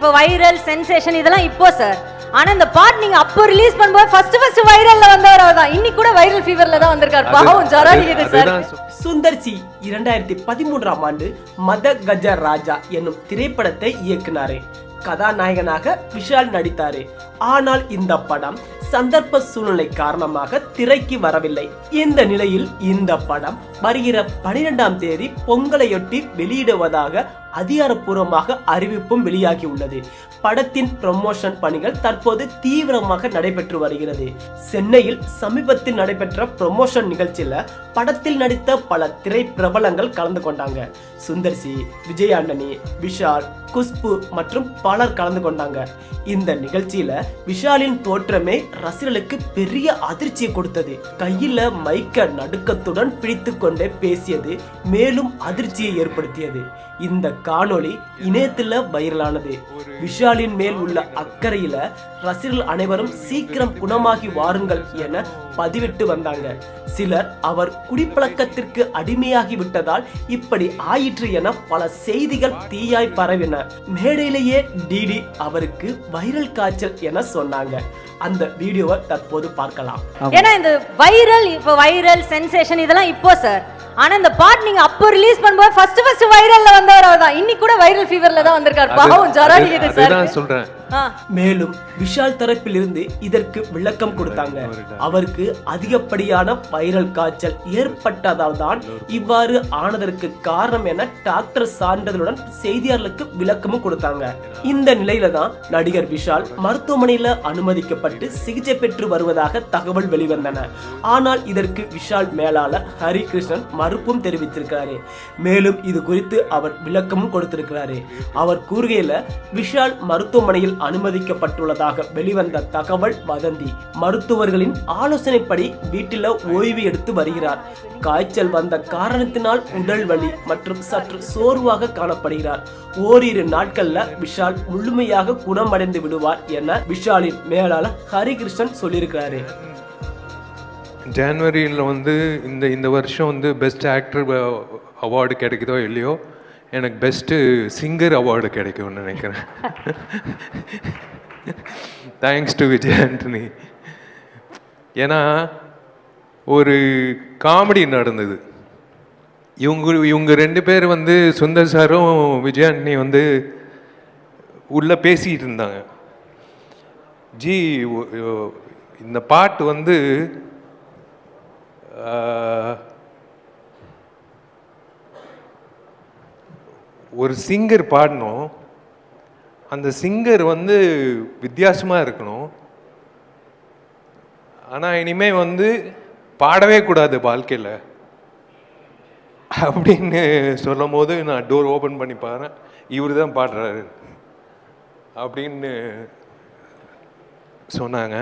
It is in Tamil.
இப்போ வைரல் சென்சேஷன் இதெல்லாம் இப்போ சார். ஆனா இந்த பாட் நீங்க அப்போ ரிலீஸ் பண்ணும்போது ஃபர்ஸ்ட் வைரல்ல வந்தவர் அவர்தான். இன்னைக்கு கூட வைரல் ஃபீவர்ல தான் வந்திருக்கார். பாவம் ஜரா இருக்குது சார். சுந்தர் சி 2013ஆம் ஆண்டு மத கஜ ராஜா என்னும் திரைப்படத்தை இயக்குனாரு. கதாநாயகனாக விஷால் நடித்தாரு. ஆனால் இந்த படம் சந்தர்ப்ப சூழ்நிலை காரணமாக திரைக்கு வரவில்லை. இந்த நிலையில் இந்த படம் வருகிற 12ஆம் தேதி பொங்கலையொட்டி வெளியிடுவதாக அதிகாரப்பூர்வமாக அறிவிப்பும் வெளியாகி உள்ளது. படத்தின் ப்ரமோஷன் பணிகள் தற்போது தீவிரமாக நடைபெற்று வருகிறது. சென்னையில் சமீபத்தில் நடைபெற்ற ப்ரமோஷன் நிகழ்ச்சியில படத்தில் நடித்த பல திரை பிரபலங்கள் கலந்து கொண்டாங்க. சுந்தர் சி, விஜய் ஆண்டனி, விஷால், குஷ்பு மற்றும் பலர் கலந்து கொண்டாங்க. இந்த நிகழ்ச்சியில விஷாலின் தோற்றமே ரசிகர்களுக்கு பெரிய அதிர்ச்சியை கொடுத்தது. கையில மைக்க நடுக்கத்துடன் பிடித்து கொண்டே பேசியது மேலும் அதிர்ச்சியை ஏற்படுத்தியது. இந்த காணொளி இணையத்துல வைரலானது. விஷாலின் மேல் உள்ள அக்கறையில ரசிகர்கள் அனைவரும் சீக்கிரம் குணமாகி வாருங்கள் என பதிவிட்டு வந்தாங்க. சிலர் அவர் குடிப்பழக்கத்திற்கு அடிமையாகி விட்டதால் இப்படி ஆயிற்று என பல செய்திகள் தீயாய் பரவின. மேடையிலேயே டிடி அவருக்கு வைரல் காய்ச்சல் என சொன்னாங்க. அந்த வீடியோவை தற்போது பார்க்கலாம். ஏன்னா இந்த வைரல் சென்சேஷன் இதெல்லாம் இப்போ சார். ஆனா இந்த பாட் நீங்க அப்போ ரிலீஸ் பண்ணும்போது ஃபர்ஸ்ட் வைரல்ல வந்தவர் அவர்தான். இன்னைக்கு கூட வைரல் ஃபீவர்ல தான் வந்திருக்கார். பாவம் ஜரா இருக்குது சார். நான் சொல்றேன். மேலும் விஷால் தரப்பில் இருந்து இதற்கு விளக்கம் கொடுத்தாங்க. அவருக்கு அதிகப்படியான வைரல் காய்ச்சல் ஏற்பட்டதால் தான் இவ்வாறு ஆனதற்கு காரணம் என டாக்டர் சான்றிதழுடன் செய்தியாளர்களுக்கு விளக்கமும் கொடுத்தாங்க. இந்த நிலையில தான் நடிகர் விஷால் மருத்துவமனையில அனுமதிக்கப்பட்டு சிகிச்சை பெற்று வருவதாக தகவல் வெளிவந்தன. ஆனால் இதற்கு விஷால் மேலாளர் ஹரிகிருஷ்ணன் மறுப்பும் தெரிவித்திருக்கிறாரு. மேலும் இது குறித்து அவர் விளக்கமும் கொடுத்திருக்கிறாரு. அவர் கூறுகையில விஷால் மருத்துவமனையில் அனுமதிக்கப்பட்டுள்ளதாக வெளிவந்த தகவல் வதந்தி. மருத்துவர்களின் ஆலோசனைப்படி வீட்டில் ஓய்வு எடுத்து வருகிறார். காய்ச்சல் வந்த காரணத்தினால் உடல் வலி மற்றும் சற்று சோர்வாக காணப்படுகிறார். ஓரிரு நாட்கள்ல விஷால் முழுமையாக குணமடைந்து விடுவார் என விஷாலின் மேலாளர் ஹரிகிருஷ்ணன் சொல்லியிருக்கிறாரு. ஜனவரியில் இந்த வருஷம் பெஸ்ட் ஆக்டர் அவார்டு கிடைக்குதோ இல்லையோ, எனக்கு பெஸ்ட்டு சிங்கர் அவார்டு கிடைக்கும்னு நினைக்கிறேன். Thanks to Vijay Antony. ஏன்னா ஒரு காமெடி நடந்தது. இவங்க ரெண்டு பேர் சுந்தர் சாரும் விஜய் ஆண்டனி உள்ள பேசிட்டு இருந்தாங்க. ஜி இந்த பாட்டு ஒரு சிங்கர் பாடணும், அந்த சிங்கர் வித்தியாசமாக இருக்கணும், ஆனால் இனிமே பாடவே கூடாது வாழ்க்கையில் அப்படின்னு சொல்லும் போது நான் டோர் ஓப்பன் பண்ணி பாருறேன், இவர் தான் பாடுறாரு அப்படின்னு சொன்னாங்க.